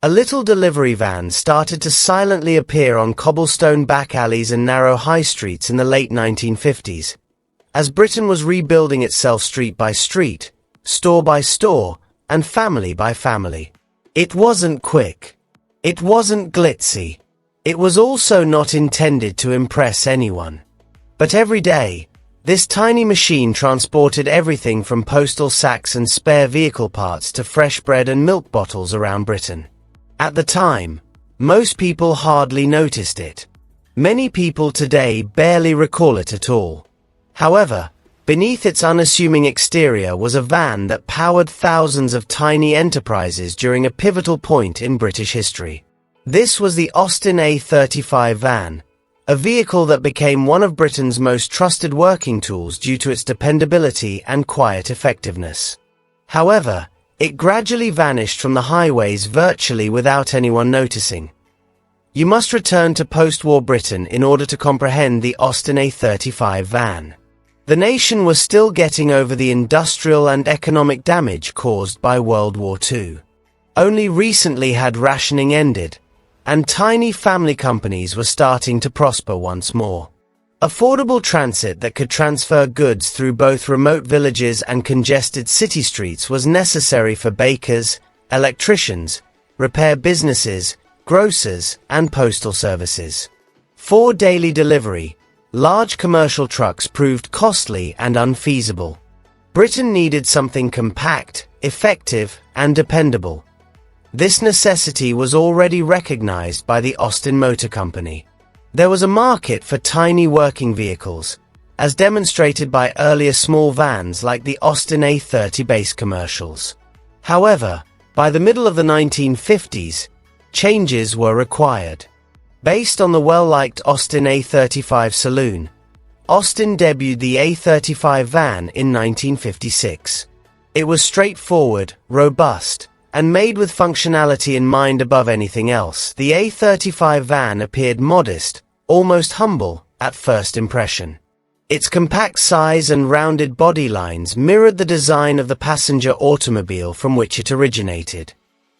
A little delivery van started to silently appear on cobblestone back alleys and narrow high streets in the late 1950s. As Britain was rebuilding itself street by street, store by store, and family by family. It wasn't quick. It wasn't glitzy. It was also not intended to impress anyone. But every day, this tiny machine transported everything from postal sacks and spare vehicle parts to fresh bread and milk bottles around Britain. At the time, most people hardly noticed it. Many people today barely recall it at all. However, beneath its unassuming exterior was a van that powered thousands of tiny enterprises during a pivotal point in British history. This was the Austin A35 van, a vehicle that became one of Britain's most trusted working tools due to its dependability and quiet effectiveness. However, it gradually vanished from the highways virtually without anyone noticing. You must return to post-war Britain in order to comprehend the Austin A35 van. The nation was still getting over the industrial and economic damage caused by World War II. Only recently had rationing ended, and tiny family companies were starting to prosper once more. Affordable transit that could transfer goods through both remote villages and congested city streets was necessary for bakers, electricians, repair businesses, grocers, and postal services. For daily delivery, large commercial trucks proved costly and unfeasible. Britain needed something compact, effective, and dependable. This necessity was already recognized by the Austin Motor Company. There was a market for tiny working vehicles, as demonstrated by earlier small vans like the Austin A30 base commercials. However, by the middle of the 1950s, changes were required. Based on the well-liked Austin A35 saloon, Austin debuted the A35 van in 1956. It was straightforward, robust, and made with functionality in mind above anything else. The A35 van appeared modest, almost humble, at first impression. Its compact size and rounded body lines mirrored the design of the passenger automobile from which it originated.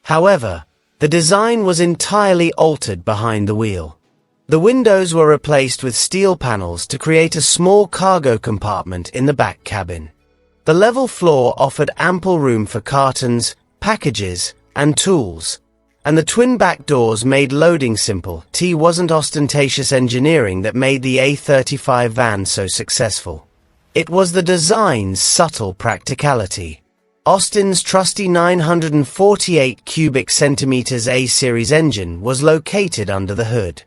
However, the design was entirely altered behind the wheel. The windows were replaced with steel panels to create a small cargo compartment in the back cabin. The level floor offered ample room for cartons, packages, and tools, and the twin back doors made loading simple. It wasn't ostentatious engineering that made the A35 van so successful. It was the design's subtle practicality. Austin's trusty 948 cubic centimeters A-series engine was located under the hood.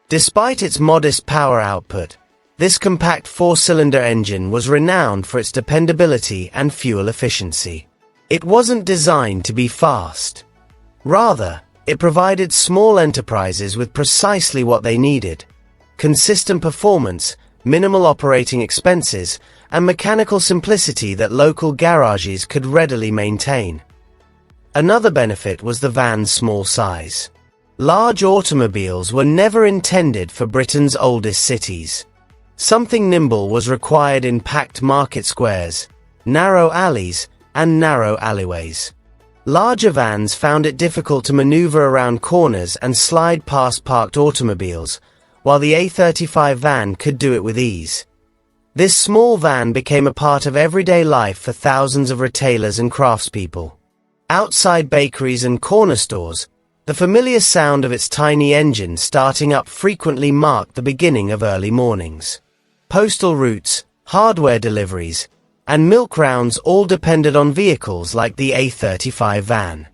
Despite its modest power output, this compact four-cylinder engine was renowned for its dependability and fuel efficiency. It wasn't designed to be fast. Rather, it provided small enterprises with precisely what they needed: consistent performance, minimal operating expenses, and mechanical simplicity that local garages could readily maintain. Another benefit was the van's small size. Large automobiles were never intended for Britain's oldest cities. Something nimble was required in packed market squares, narrow alleys, and narrow alleyways. Larger vans found it difficult to maneuver around corners and slide past parked automobiles, while the A35 van could do it with ease. This small van became a part of everyday life for thousands of retailers and craftspeople. Outside bakeries and corner stores, the familiar sound of its tiny engine starting up frequently marked the beginning of early mornings. Postal routes, hardware deliveries, and milk rounds all depended on vehicles like the A35 van.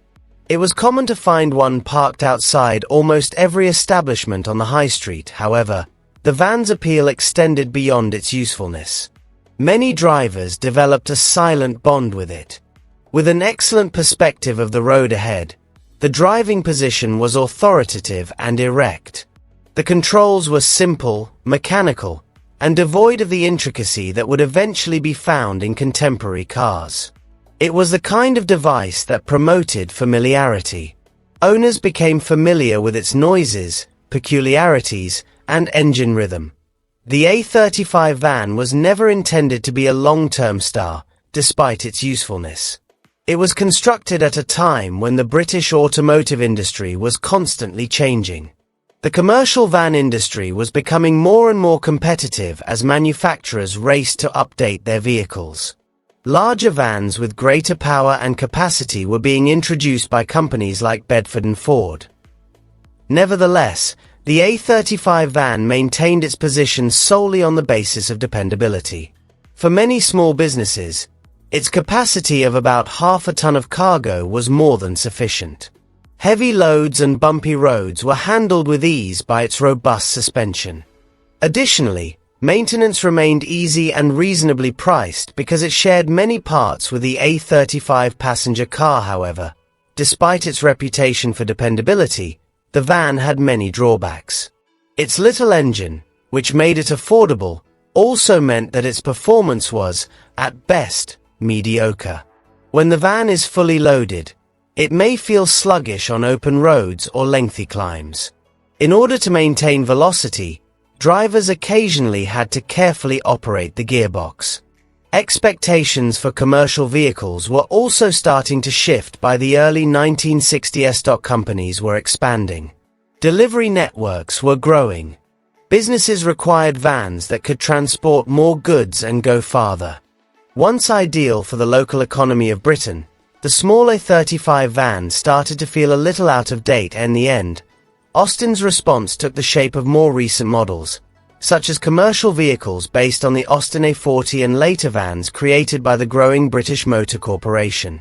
It was common to find one parked outside almost every establishment on the high street. However, the van's appeal extended beyond its usefulness. Many drivers developed a silent bond with it. With an excellent perspective of the road ahead, the driving position was authoritative and erect. The controls were simple, mechanical, and devoid of the intricacy that would eventually be found in contemporary cars. It was the kind of device that promoted familiarity. Owners became familiar with its noises, peculiarities, and engine rhythm. The A35 van was never intended to be a long-term star, despite its usefulness. It was constructed at a time when the British automotive industry was constantly changing. The commercial van industry was becoming more and more competitive as manufacturers raced to update their vehicles. Larger vans with greater power and capacity were being introduced by companies like Bedford and Ford. Nevertheless, the A35 van maintained its position solely on the basis of dependability. For many small businesses, its capacity of about half a ton of cargo was more than sufficient. Heavy loads and bumpy roads were handled with ease by its robust suspension. Additionally, maintenance remained easy and reasonably priced because it shared many parts with the A35 passenger car. However, despite its reputation for dependability, the van had many drawbacks. Its little engine, which made it affordable, also meant that its performance was, at best, mediocre. When the van is fully loaded, it may feel sluggish on open roads or lengthy climbs. In order to maintain velocity, drivers occasionally had to carefully operate the gearbox. Expectations for commercial vehicles were also starting to shift by the early 1960s. Companies were expanding. Delivery networks were growing. Businesses required vans that could transport more goods and go farther. Once ideal for the local economy of Britain, the small A35 van started to feel a little out of date. In the end, Austin's response took the shape of more recent models, such as commercial vehicles based on the Austin A40 and later vans created by the growing British Motor Corporation.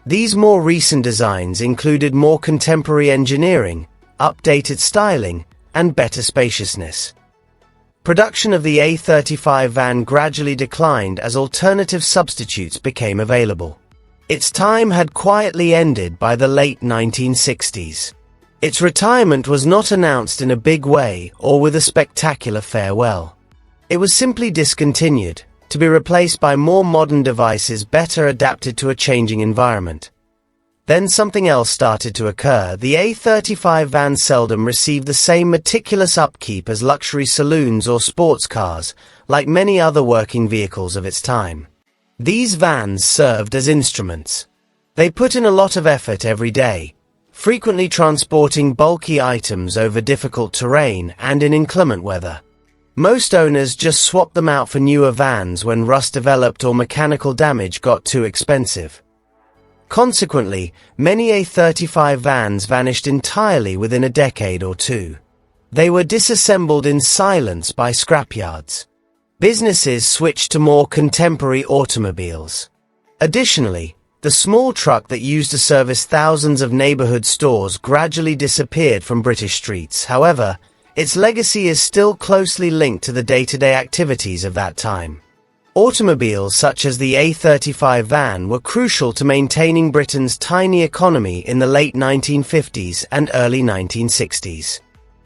These more recent designs included more contemporary engineering, updated styling, and better spaciousness. Production of the A35 van gradually declined as alternative substitutes became available. Its time had quietly ended by the late 1960s. Its retirement was not announced in a big way or with a spectacular farewell. It was simply discontinued, to be replaced by more modern devices better adapted to a changing environment. Then something else started to occur. The A35 van seldom received the same meticulous upkeep as luxury saloons or sports cars, like many other working vehicles of its time. These vans served as instruments. They put in a lot of effort every day, frequently transporting bulky items over difficult terrain and in inclement weather. Most owners just swapped them out for newer vans when rust developed or mechanical damage got too expensive. Consequently, many A35 vans vanished entirely within a decade or two. They were disassembled in silence by scrapyards. Businesses switched to more contemporary automobiles. Additionally, the small truck that used to service thousands of neighborhood stores gradually disappeared from British streets. However, its legacy is still closely linked to the day-to-day activities of that time. Automobiles such as the A35 van were crucial to maintaining Britain's tiny economy in the late 1950s and early 1960s.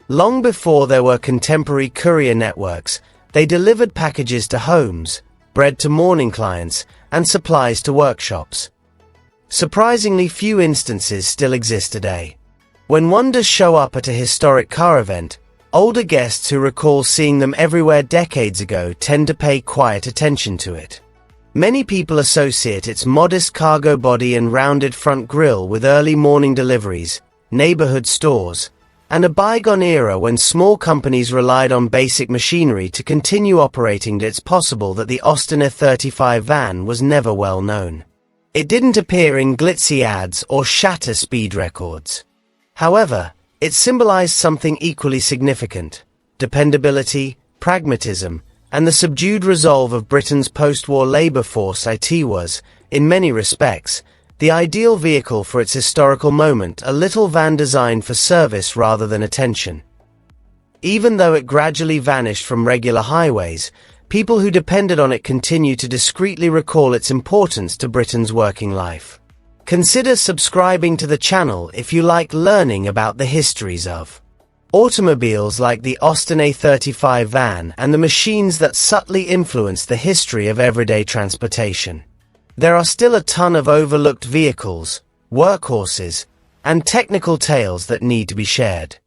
Long before there were contemporary courier networks, they delivered packages to homes, bread to mourning clients, and supplies to workshops. Surprisingly few instances still exist today. When one does show up at a historic car event, older guests who recall seeing them everywhere decades ago tend to pay quiet attention to it. Many people associate its modest cargo body and rounded front grille with early morning deliveries, neighborhood stores, and a bygone era when small companies relied on basic machinery to continue operating. It's possible that the Austin A35 van was never well known. It didn't appear in glitzy ads or shatter speed records. However, it symbolized something equally significant: dependability, pragmatism, and the subdued resolve of Britain's post-war labor force. It was, in many respects, the ideal vehicle for its historical moment, a little van designed for service rather than attention. Even though it gradually vanished from regular highways, people who depended on it continue to discreetly recall its importance to Britain's working life. Consider subscribing to the channel if you like learning about the histories of automobiles like the Austin A35 van and the machines that subtly influenced the history of everyday transportation. There are still a ton of overlooked vehicles, workhorses, and technical tales that need to be shared.